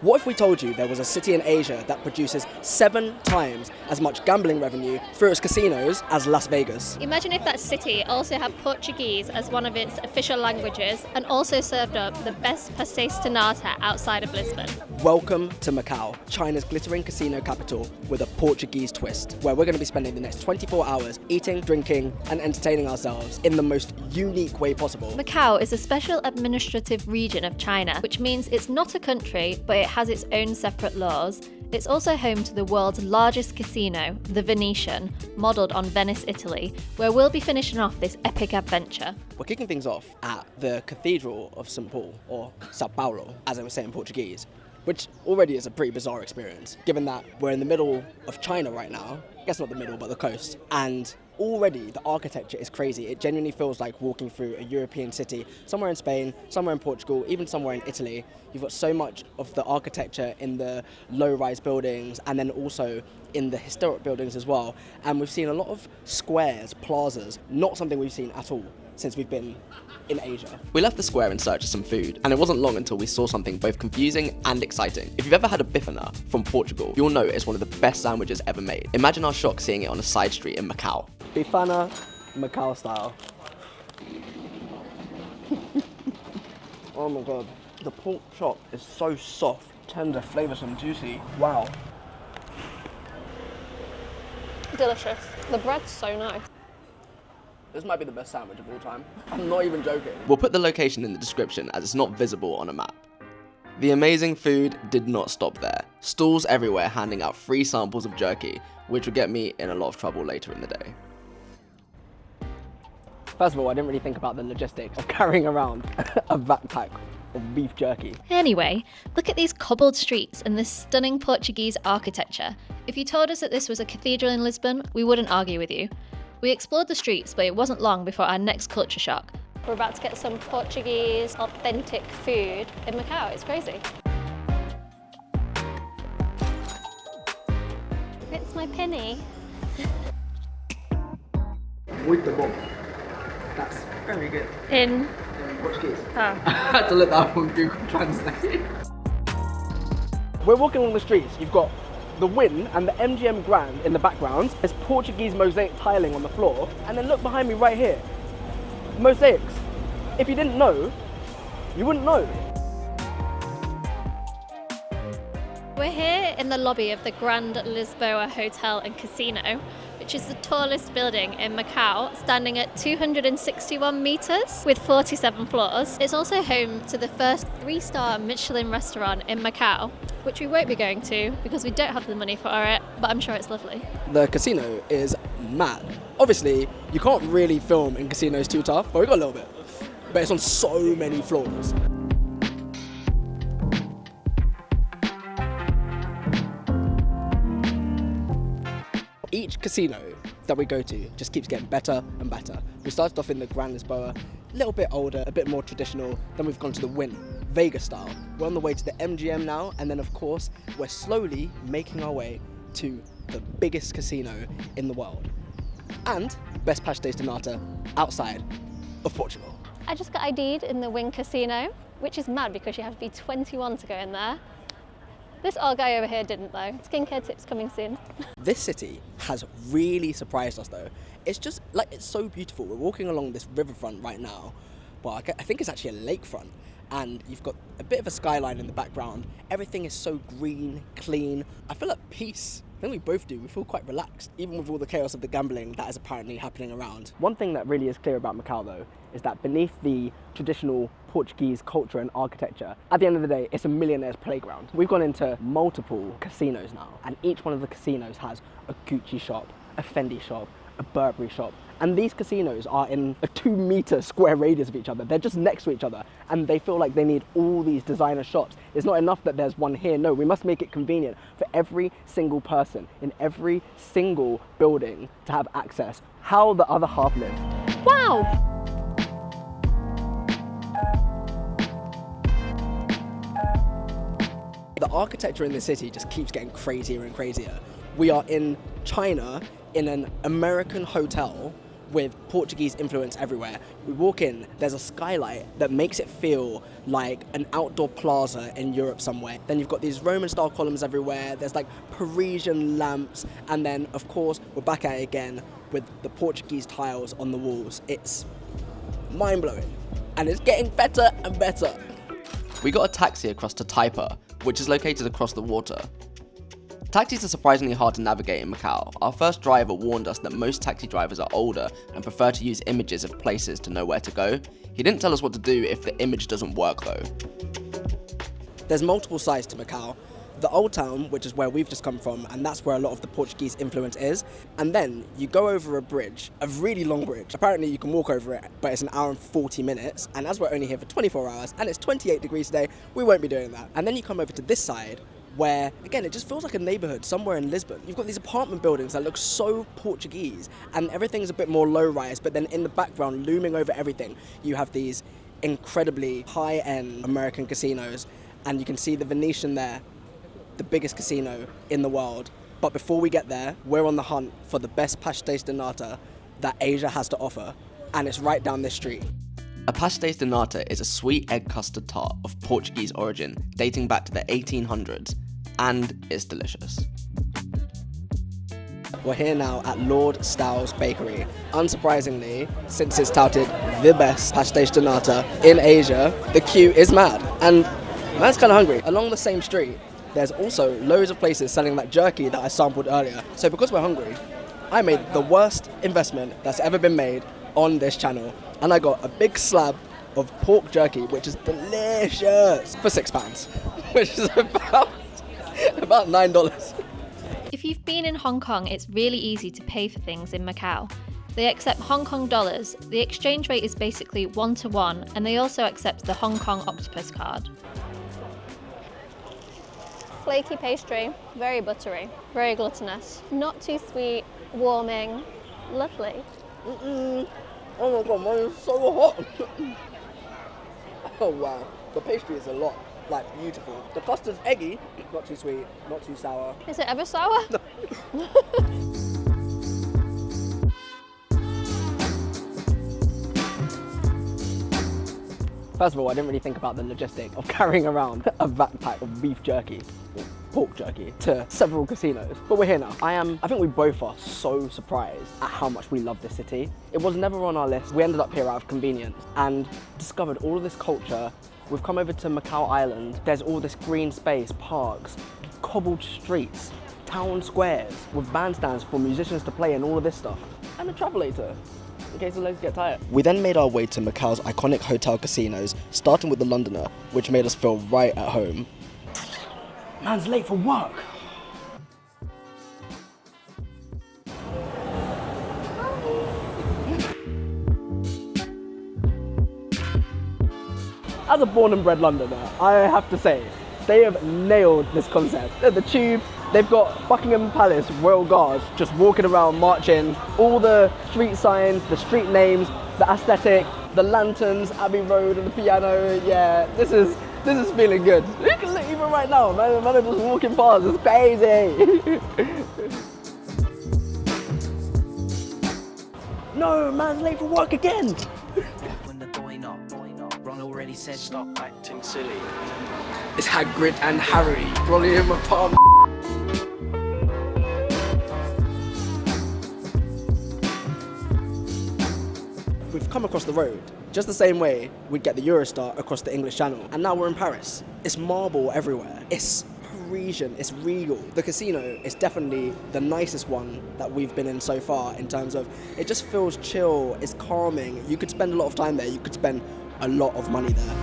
What if we told you there was a city in Asia that produces 7 times as much gambling revenue through its casinos as Las Vegas? Imagine if that city also had Portuguese as one of its official languages and also served up the best Pasteis to Nata outside of Lisbon. Welcome to Macau, China's glittering casino capital with a Portuguese twist, where we're going to be spending the next 24 hours eating, drinking and entertaining ourselves in the most unique way possible. Macau is a special administrative region of China, which means it's not a country, but it has its own separate laws. It's also home to the world's largest casino, the Venetian, modelled on Venice, Italy, where we'll be finishing off this epic adventure. We're kicking things off at the Cathedral of St. Paul, or Sao Paulo, as I would say in Portuguese, which already is a pretty bizarre experience, given that we're in the middle of China right now. I guess not the middle, but the coast. And already the architecture is crazy. It genuinely feels like walking through a European city, somewhere in Spain, somewhere in Portugal, even somewhere in Italy. You've got so much of the architecture in the low-rise buildings and then also in the historic buildings as well. And we've seen a lot of squares, plazas, not something we've seen at all since we've been in Asia. We left the square in search of some food, and it wasn't long until we saw something both confusing and exciting. If you've ever had a Bifana from Portugal, you'll know it's one of the best sandwiches ever made. Imagine our shock seeing it on a side street in Macau. Bifana, Macau style. Oh my god, the pork chop is so soft, tender, flavoursome, juicy. Wow. Delicious. The bread's so nice. This might be the best sandwich of all time. I'm not even joking. We'll put the location in the description as it's not visible on a map. The amazing food did not stop there. Stalls everywhere handing out free samples of jerky, which would get me in a lot of trouble later in the day. First of all, I didn't really think about the logistics of carrying around a backpack of beef jerky. Anyway, look at these cobbled streets and this stunning Portuguese architecture. If you told us that this was a cathedral in Lisbon, we wouldn't argue with you. We explored the streets, but it wasn't long before our next culture shock. We're about to get some Portuguese authentic food in Macau. It's crazy. It's my penny. With the bomb. That's very good. In Portuguese. Oh. I had to let that one Google Translate. We're walking along the streets. You've got the Wynn and the MGM Grand in the background. There's Portuguese mosaic tiling on the floor. And then look behind me right here. Mosaics. If you didn't know, you wouldn't know. We're here in the lobby of the Grand Lisboa Hotel and Casino, which is the tallest building in Macau, standing at 261 metres with 47 floors. It's also home to the first 3-star Michelin restaurant in Macau, which we won't be going to because we don't have the money for it, but I'm sure it's lovely. The casino is mad. Obviously, you can't really film in casinos too tough, but we got a little bit. But it's on so many floors. Each casino that we go to just keeps getting better and better. We started off in the Grand Lisboa, a little bit older, a bit more traditional, then we've gone to the Wynn, Vegas style. We're on the way to the MGM now, and then of course, we're slowly making our way to the biggest casino in the world. And best Pasteis de Nata outside of Portugal. I just got ID'd in the Wynn Casino, which is mad because you have to be 21 to go in there. This old guy over here didn't though. Skincare tips coming soon. This city has really surprised us though. It's just like, it's so beautiful. We're walking along this riverfront right now. Well, I think it's actually a lakefront. And you've got a bit of a skyline in the background. Everything is so green, clean. I feel at peace. I think we both do. We feel quite relaxed, even with all the chaos of the gambling that is apparently happening around. One thing that really is clear about Macau though, is that beneath the traditional Portuguese culture and architecture, at the end of the day, it's a millionaire's playground. We've gone into multiple casinos now, and each one of the casinos has a Gucci shop, a Fendi shop, a Burberry shop, and these casinos are in a 2-meter square radius of each other. They're just next to each other, and they feel like they need all these designer shops. It's not enough that there's one here. No, we must make it convenient for every single person in every single building to have access. How the other half lives. Wow! The architecture in the city just keeps getting crazier and crazier. We are in China in an American hotel with Portuguese influence everywhere. We walk in, there's a skylight that makes it feel like an outdoor plaza in Europe somewhere. Then you've got these Roman style columns everywhere, there's like Parisian lamps, and then of course we're back at it again with the Portuguese tiles on the walls. It's mind-blowing, and it's getting better and better. We got a taxi across to Taipa, which is located across the water. Taxis are surprisingly hard to navigate in Macau. Our first driver warned us that most taxi drivers are older and prefer to use images of places to know where to go. He didn't tell us what to do if the image doesn't work though. There's multiple sides to Macau. The Old Town, which is where we've just come from, and that's where a lot of the Portuguese influence is. And then you go over a bridge, a really long bridge. Apparently you can walk over it, but it's an hour and 40 minutes. And as we're only here for 24 hours, and it's 28 degrees today, we won't be doing that. And then you come over to this side, where, again, it just feels like a neighbourhood somewhere in Lisbon. You've got these apartment buildings that look so Portuguese, and everything's a bit more low-rise, but then in the background, looming over everything, you have these incredibly high-end American casinos, and you can see the Venetian there, the biggest casino in the world. But before we get there, we're on the hunt for the best Pasteis de Nata that Asia has to offer, and it's right down this street. A Pasteis de Nata is a sweet egg custard tart of Portuguese origin, dating back to the 1800s, and it's delicious. We're here now at Lord Stow's Bakery. Unsurprisingly, since it's touted the best Pasteis de Nata in Asia, the queue is mad, and man's kind of hungry. Along the same street, there's also loads of places selling that jerky that I sampled earlier. So because we're hungry, I made the worst investment that's ever been made on this channel, and I got a big slab of pork jerky, which is delicious, for £6, which is about $9. If you've been in Hong Kong, it's really easy to pay for things in Macau. They accept Hong Kong dollars, the exchange rate is basically 1-to-1, and they also accept the Hong Kong octopus card. Flaky pastry, very buttery, very gluttonous, not too sweet, warming, lovely. Oh my god, mine is so hot. Oh wow, the pastry is a lot, like beautiful. The custard's eggy, not too sweet, not too sour. Is it ever sour? First of all, I didn't really think about the logistic of carrying around a backpack of beef jerky, or pork jerky, to several casinos. But we're here now. I think we both are so surprised at how much we love this city. It was never on our list. We ended up here out of convenience and discovered all of this culture. We've come over to Macau Island. There's all this green space, parks, cobbled streets, town squares with bandstands for musicians to play and all of this stuff. And a travelator, in case the legs get tired. We then made our way to Macau's iconic hotel casinos, starting with the Londoner, which made us feel right at home. Man's late for work. As a born and bred Londoner, I have to say, they have nailed this concept. The Tube, they've got Buckingham Palace Royal Guards just walking around, marching, all the street signs, the street names, the aesthetic, the lanterns, Abbey Road and the piano. Yeah, this is feeling good. Look, even right now, man are just walking past, it's crazy. No, man's late for work again. When the boy not, Ron already said stop acting silly. It's Hagrid and Harry rolling in my palm. We've come across the road, just the same way we'd get the Eurostar across the English Channel. And now we're in Paris. It's marble everywhere. It's Parisian, it's regal. The casino is definitely the nicest one that we've been in so far in terms of, it just feels chill, it's calming. You could spend a lot of time there, you could spend a lot of money there.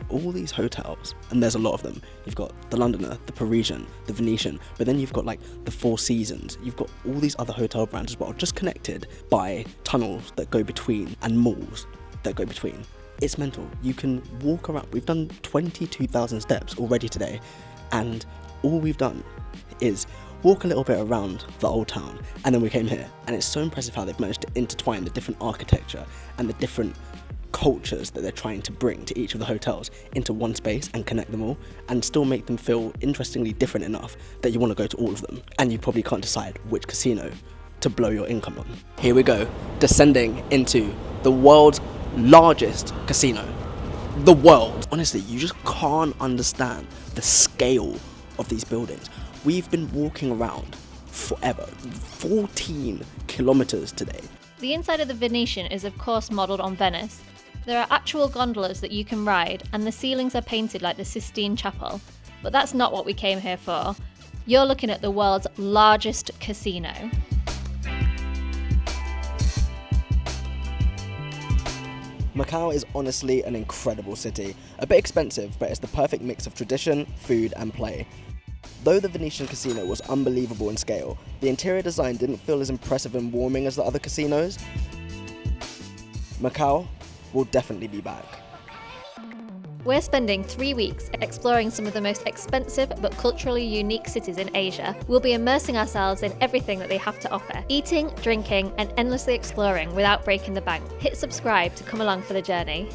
All these hotels, and there's a lot of them. You've got the Londoner, the Parisian, the Venetian, but then you've got like the Four Seasons. You've got all these other hotel brands as well, just connected by tunnels that go between and malls that go between. It's mental. You can walk around. We've done 22,000 steps already today, and all we've done is walk a little bit around the old town, and then we came here. And it's so impressive how they've managed to intertwine the different architecture and the different cultures that they're trying to bring to each of the hotels into one space and connect them all, and still make them feel interestingly different enough that you want to go to all of them, and you probably can't decide which casino to blow your income on. Here we go, descending into the world's largest casino. The world. Honestly, you just can't understand the scale of these buildings. We've been walking around forever, 14 kilometers today. The inside of the Venetian is of course modelled on Venice. There are actual gondolas that you can ride, and the ceilings are painted like the Sistine Chapel. But that's not what we came here for. You're looking at the world's largest casino. Macau is honestly an incredible city. A bit expensive, but it's the perfect mix of tradition, food and play. Though the Venetian casino was unbelievable in scale, the interior design didn't feel as impressive and warming as the other casinos. Macau will definitely be back. We're spending 3 weeks exploring some of the most expensive but culturally unique cities in Asia. We'll be immersing ourselves in everything that they have to offer, eating, drinking, and endlessly exploring without breaking the bank. Hit subscribe to come along for the journey.